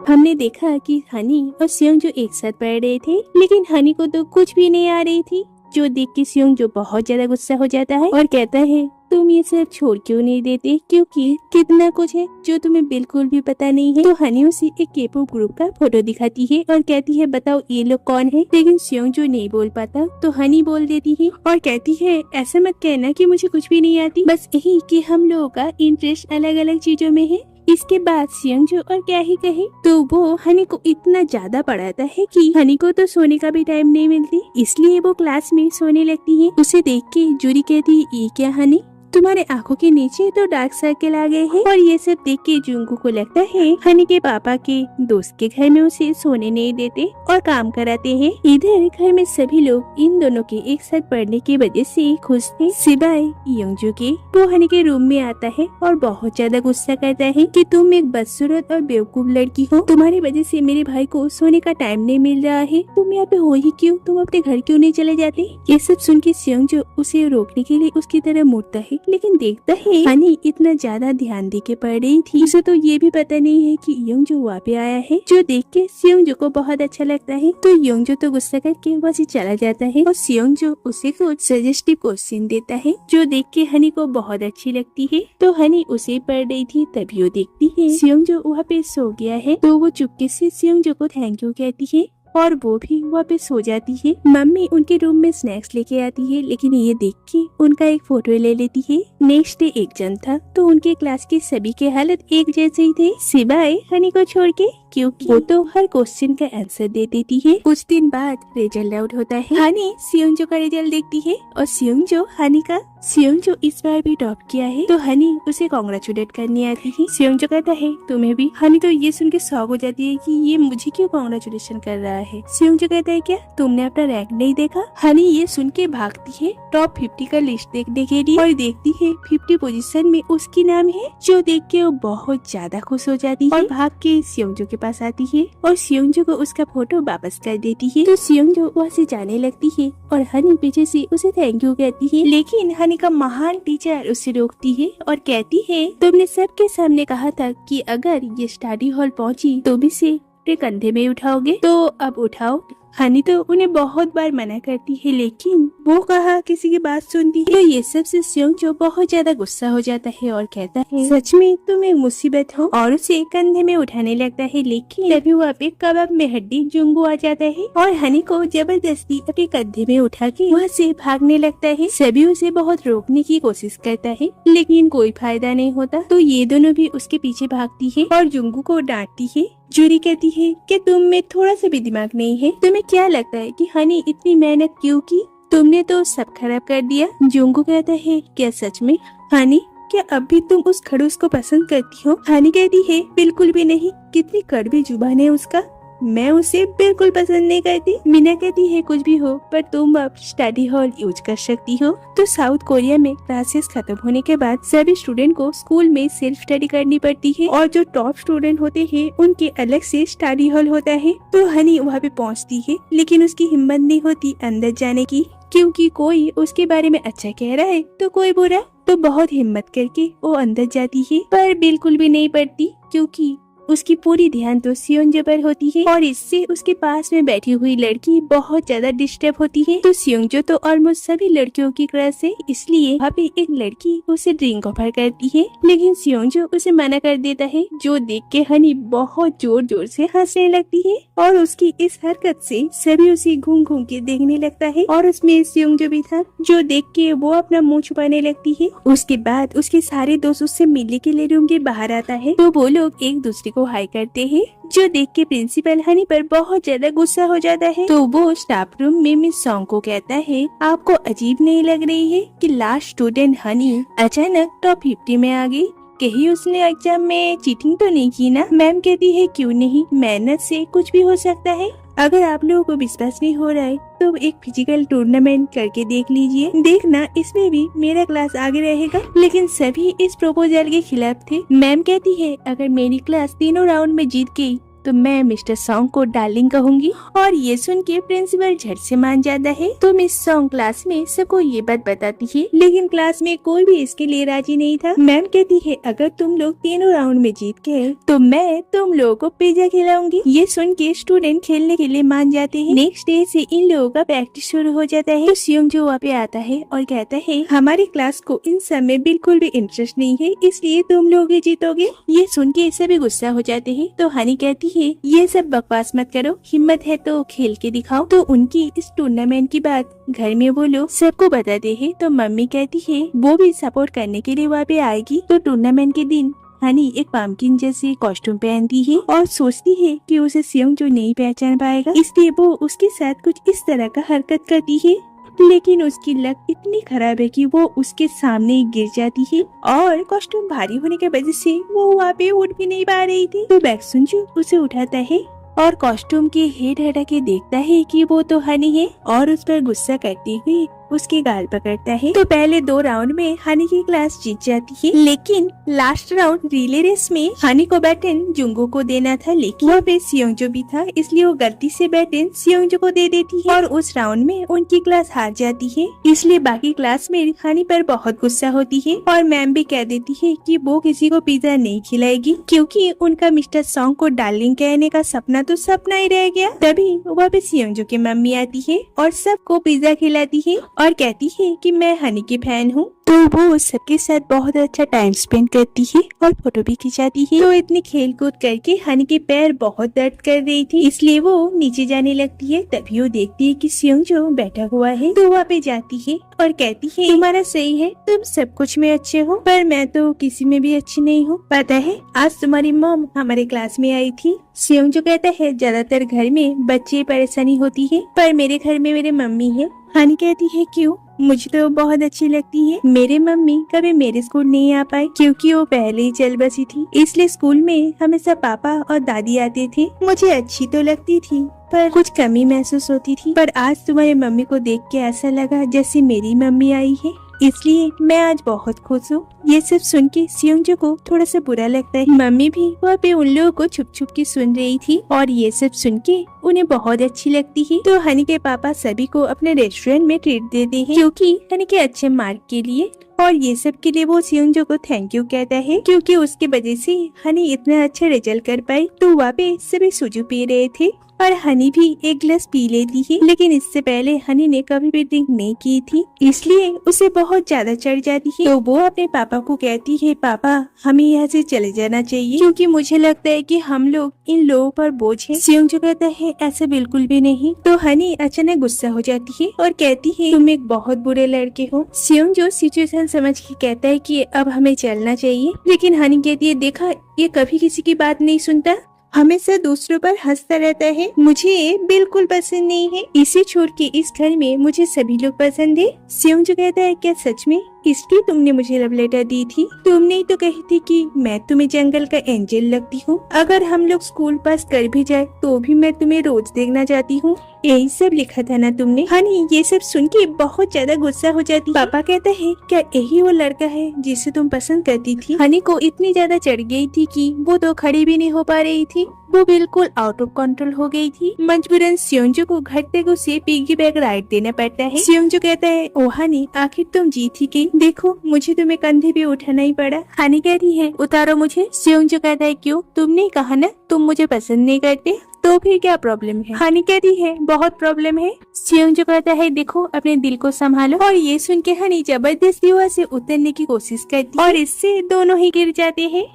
हमने देखा कि हनी और सियोंग जो एक साथ पढ़ रहे थे, लेकिन हनी को तो कुछ भी नहीं आ रही थी, जो देख के सियोंग जो बहुत ज्यादा गुस्सा हो जाता है और कहता है तुम ये सब छोड़ क्यों नहीं देते, क्योंकि कितना कुछ है जो तुम्हें बिल्कुल भी पता नहीं है। तो हनी उसे एक K-pop ग्रुप का फोटो दिखाती है और कहती है बताओ ये लोग कौन है। लेकिन सियोंग जो नहीं बोल पाता तो हनी बोल देती है और कहती है ऐसा मत कहना कि मुझे कुछ भी नहीं आती, बस यही कि हम लोगों का इंटरेस्ट अलग अलग चीजों में है। इसके बाद सियोंग जो और क्या ही कहे, तो वो हनी को इतना ज्यादा पढ़ाता है कि हनी को तो सोने का भी टाइम नहीं मिलती, इसलिए वो क्लास में सोने लगती है। उसे देख के जूरी कहती है ये क्या हनी, तुम्हारे आंखों के नीचे तो डार्क सर्कल आ गए हैं। और ये सब देख के जुंगू को लगता है हनी के पापा के दोस्त के घर में उसे सोने नहीं देते और काम कराते हैं। इधर घर में सभी लोग इन दोनों के एक साथ पढ़ने की वजह से खुश थे, सिवाय योंगजू के। वो हनी के रूम में आता है और बहुत ज्यादा गुस्सा करता है कि तुम एक बदसूरत और बेवकूफ लड़की हो, तुम्हारी वजह से मेरे भाई को सोने का टाइम नहीं मिल रहा है, तुम यहाँ पे हो ही क्यों, तुम अपने घर क्यों नहीं चले जाते। ये सब सुन के सियोंग उसे रोकने के लिए उसकी तरफ मुड़ता है, लेकिन देखता है हनी इतना ज्यादा ध्यान दे के पढ़ रही थी, उसे तो ये भी पता नहीं है कि योंगजू वहाँ पे आया है, जो देख के सियोंग को बहुत अच्छा लगता है। तो योंगजू तो गुस्सा करके वहाँ से चला जाता है और सियोंग उसे कुछ सजेस्टिव क्वेश्चन देता है, जो देख के हनी को बहुत अच्छी लगती है। तो हनी उसे पढ़ रही थी, तभी वो देखती है सियोंग वहाँ पे सो गया है, तो वो चुपके से सियोंग को थैंक यू कहती है और वो भी वहाँ पे सो जाती है। मम्मी उनके रूम में स्नैक्स लेके आती है, लेकिन ये देख के उनका एक फोटो ले लेती है। नेक्स्ट डे एग्जाम था, तो उनके क्लास के सभी के हालत एक जैसे ही थे, सिवाय हनी को छोड़ के, क्योंकि वो तो हर क्वेश्चन का आंसर दे देती है। कुछ दिन बाद रिजल्ट आउट होता है, हनी सियोंग का रिजल्ट देखती है और सियोंग हनी का सियोंग इस बार भी टॉप किया है, तो हनी उसे कॉन्ग्रेचुलेट करने आती है। सियोंग कहता है तुम्हें भी। हनी तो ये सुन के शॉक हो जाती है कि ये मुझे क्यों कॉन्ग्रेचुलेशन कर रहा है। सियोंग कहता है क्या तुमने अपना रैंक नहीं देखा। हनी ये सुन के भागती है टॉप 50 का लिस्ट देखने के लिए और देखती है 50 पोजीशन में उसकी नाम है, जो देख के वो बहुत ज्यादा खुश हो जाती है और भाग के सियोंग के पास आती है और सियोंग को उसका फोटो वापस कर देती है। तो सियोंग वहाँ से जाने लगती है और हनी पीछे से उसे थैंक यू कहती है, लेकिन हनी का महान टीचर उसे रोकती है और कहती है तुमने सबके सामने कहा था कि अगर ये स्टडी हॉल पहुंची तो भी इसे कंधे में उठाओगे, तो अब उठाओ। हनी तो उन्हें बहुत बार मना करती है, लेकिन वो कहा किसी की बात सुनती है। तो ये सब से सियोंग बहुत ज्यादा गुस्सा हो जाता है और कहता है सच में तुम एक मुसीबत हो, और उसे कंधे में उठाने लगता है। लेकिन तभी वहाँ पे कबाब में हड्डी जुंगू आ जाता है और हनी को जबरदस्ती अपने कंधे में उठा के वहाँ से भागने लगता है। सभी उसे बहुत रोकने की कोशिश करता है, लेकिन कोई फायदा नहीं होता। तो ये दोनों भी उसके पीछे भागती है और जुंगू को डांटती है। जूरी कहती है कि तुम में थोड़ा सा भी दिमाग नहीं है, तुम्हें क्या लगता है कि हनी इतनी मेहनत क्यों की, तुमने तो सब खराब कर दिया। जुंगू कहता है क्या सच में हनी, क्या अब भी तुम उस खड़ूस को पसंद करती हो। हनी कहती है बिल्कुल भी नहीं, कितनी कड़वी जुबान है उसका, मैं उसे बिल्कुल पसंद नहीं करती। मीना कहती है कुछ भी हो, पर तुम अब स्टडी हॉल यूज कर सकती हो। तो साउथ कोरिया में क्लासेस खत्म होने के बाद सभी स्टूडेंट को स्कूल में सेल्फ स्टडी करनी पड़ती है और जो टॉप स्टूडेंट होते हैं उनके अलग से स्टडी हॉल होता है। तो हनी वहाँ पे पहुँचती है, लेकिन उसकी हिम्मत नहीं होती अंदर जाने की, क्योंकि कोई उसके बारे में अच्छा कह रहा है तो कोई बुरा। तो बहुत हिम्मत करके वो अंदर जाती है, पर बिल्कुल भी नहीं पढ़ती, क्योंकि उसकी पूरी ध्यान तो सियोंग पर होती है और इससे उसके पास में बैठी हुई लड़की बहुत ज्यादा डिस्टर्ब होती है। तो सियोंग तो ऑलमोस्ट सभी लड़कियों की क्रश है, इसलिए वहाँ पे एक लड़की उसे ड्रिंक ऑफर करती है, लेकिन सियोंग उसे मना कर देता है, जो देख के हनी बहुत जोर जोर से हंसने लगती है और उसकी इस हरकत से सभी उसे घूम घूम के देखने लगता है और उसमें सियोंग भी था, जो देख के वो अपना मुँह छुपाने लगती है। उसके बाद उसके सारे दोस्त उससे मिलने के लिए रूम के बाहर आता है, तो वो लोग एक दूसरे को हाई करते हैं, जो देख के प्रिंसिपल हनी पर बहुत ज्यादा गुस्सा हो जाता है। तो वो स्टाफ रूम में मिस सॉन्ग को कहता है आपको अजीब नहीं लग रही है कि लास्ट स्टूडेंट हनी अचानक टॉप 50 में आ गई, कहीं उसने एग्जाम में चीटिंग तो नहीं की ना। मैम कहती है क्यों नहीं, मेहनत से कुछ भी हो सकता है। अगर आप लोगों को विश्वास नहीं हो रहा है तो एक फिजिकल टूर्नामेंट करके देख लीजिए, देखना इसमें भी मेरा क्लास आगे रहेगा। लेकिन सभी इस प्रपोजल के खिलाफ थे। मैम कहती है अगर मेरी क्लास तीनों राउंड में जीत गई तो मैं मिस्टर सॉन्ग को डार्लिंग कहूंगी। और ये सुन के प्रिंसिपल झट से मान जाता है। तो मिस सॉन्ग क्लास में सबको ये बात बताती है, लेकिन क्लास में कोई भी इसके लिए राजी नहीं था। मैम कहती है अगर तुम लोग तीनों राउंड में जीत गए तो मैं तुम लोगों को पिज्जा खिलाऊंगी। ये सुन के स्टूडेंट खेलने के लिए मान जाते हैं। नेक्स्ट डे से इन लोगों का प्रैक्टिस शुरू हो जाता है। तो सियोंग जो वहाँ पे आता है और कहता है हमारी क्लास को इन सब में बिल्कुल भी इंटरेस्ट नहीं है, इसलिए तुम लोग ही जीतोगे। ये सुन के सभी गुस्सा हो जाते हैं। तो हनी कहती है ये सब बकवास मत करो, हिम्मत है तो खेल के दिखाओ। तो उनकी इस टूर्नामेंट की बात घर में वो लोग सबको बताते हैं। तो मम्मी कहती है वो भी सपोर्ट करने के लिए वहाँ पे आएगी। तो टूर्नामेंट के दिन हनी एक पम्पकिन जैसे कॉस्ट्यूम पहनती है और सोचती है कि उसे सियोंग जो नहीं पहचान पाएगा, इसलिए वो उसके साथ कुछ इस तरह का हरकत करती है। लेकिन उसकी लक इतनी खराब है कि वो उसके सामने ही गिर जाती है और कॉस्ट्यूम भारी होने की वजह से वो वहाँ पे उठ भी नहीं पा रही थी। तो बैक्सुंजू उसे उठाता है और कॉस्ट्यूम के हेड हटा के देखता है कि वो तो हनी है और उस पर गुस्सा करते हुए उसके गाल पकड़ता है। तो पहले 2 राउंड में हनी की क्लास जीत जाती है, लेकिन लास्ट राउंड रिले रेस में हनी को बैटन जुंगो को देना था, लेकिन वहाँ पे सियोंजो भी था, इसलिए वो गलती से बैटन सियोंजो को दे देती है और उस राउंड में उनकी क्लास हार जाती है। इसलिए बाकी क्लास में हनी पर बहुत गुस्सा होती है और मैम भी कह देती है कि वो किसी को पिज्जा नहीं खिलाएगी, क्योंकि उनका मिस्टर सॉन्ग को डार्लिंग कहने का सपना तो सपना ही रह गया। तभी वहाँ पे सियोंजो की मम्मी आती है और सबको पिज्जा खिलाती है और कहती है कि मैं हनी की फैन हूँ। तो वो सबके साथ बहुत अच्छा टाइम स्पेंड करती है और फोटो भी खिंचाती है। तो इतनी खेल कूद करके हनी के पैर बहुत दर्द कर रही थी, इसलिए वो नीचे जाने लगती है। तभी वो देखती है कि सियोंजो बैठा हुआ है। तो वहाँ पे जाती है और कहती है तुम्हारा सही है, तुम सब कुछ में अच्छे हो, पर मैं तो किसी में भी अच्छी नहीं हूँ। पता है आज तुम्हारी मॉम हमारे क्लास में आई थी। सियोंजो कहता है ज्यादातर घर में बच्चे परेशानी होती है, पर मेरे घर में मेरे मम्मी है। हनी कहती है क्यों, मुझे तो बहुत अच्छी लगती है। मेरे मम्मी कभी मेरे स्कूल नहीं आ पाई क्योंकि वो पहले ही चल बसी थी, इसलिए स्कूल में हमेशा पापा और दादी आते थे। मुझे अच्छी तो लगती थी पर कुछ कमी महसूस होती थी, पर आज तुम्हारी मम्मी को देख के ऐसा लगा जैसे मेरी मम्मी आई है, इसलिए मैं आज बहुत खुश हूँ। ये सब सुन के सियोंजो को थोड़ा सा बुरा लगता है। मम्मी भी वहाँ पे उन लोगों को छुप छुप के सुन रही थी और ये सब सुन के उन्हें बहुत अच्छी लगती है। तो हनी के पापा सभी को अपने रेस्टोरेंट में ट्रीट देते हैं क्योंकि हनी के अच्छे मार्क के लिए, और ये सब के लिए वो सियोंजो को थैंक यू कहता है क्योंकि उसके वजह से हनी इतना अच्छा रिजल्ट कर पाई। तो वहाँ पे सभी सुजू पी रहे थे और हनी भी एक गिलास पी लेती है, लेकिन इससे पहले हनी ने कभी भी ड्रिंक नहीं की थी, इसलिए उसे बहुत ज्यादा चढ़ जाती है। तो वो अपने पापा को कहती है पापा हमें यहाँ से चले जाना चाहिए क्योंकि मुझे लगता है कि हम लोग इन लोगों पर बोझ हैं। सियोंजो कहता है ऐसा बिल्कुल भी नहीं। तो हनी अचानक गुस्सा हो जाती है और कहती है तुम एक बहुत बुरे लड़के हो। सियोंजो सिचुएशन समझ के कहता है कि अब हमें चलना चाहिए, लेकिन हनी कहती है देखा ये कभी किसी की बात नहीं सुनता, हमेशा दूसरों पर हंसता रहता है, मुझे ये बिल्कुल पसंद नहीं है। इसे छोड़ के इस घर में मुझे सभी लोग पसंद है। सियोंजो कहता है क्या सच में, इसलिए तुमने मुझे लव लेटर दी थी? तुमने ही तो कही थी कि मैं तुम्हें जंगल का एंजल लगती हूँ, अगर हम लोग स्कूल पास कर भी जाए तो भी मैं तुम्हें रोज देखना चाहती हूँ, यही सब लिखा था ना तुमने। हनी ये सब सुन के बहुत ज्यादा गुस्सा हो जाती। पापा कहता है क्या यही वो लड़का है जिसे तुम पसंद करती थी? हनी को इतनी ज्यादा चढ़ गई थी कि वो तो खड़ी भी नहीं हो पा रही थी, वो बिल्कुल आउट ऑफ कंट्रोल हो गई थी। मजबूरन सियोंजो को घर तक उसे पिग्गी बैग राइड देना पड़ता है। सियोंजो कहता है ओ हनी आखिर तुम जीत ही गई, देखो मुझे तुम्हें कंधे भी उठाना ही पड़ा। हनी कहती है उतारो मुझे। सियोंजो कहता है क्यों, तुमने कहा ना तुम मुझे पसंद नहीं करते, तो फिर क्या प्रॉब्लम है? हनी कहती है बहुत प्रॉब्लम है। सियोंजो कहता है देखो अपने दिल को संभालो, और ये सुन के हनी जबरदस्ती वहाँ से उतरने की कोशिश करती और इससे दोनों ही गिर जाते हैं।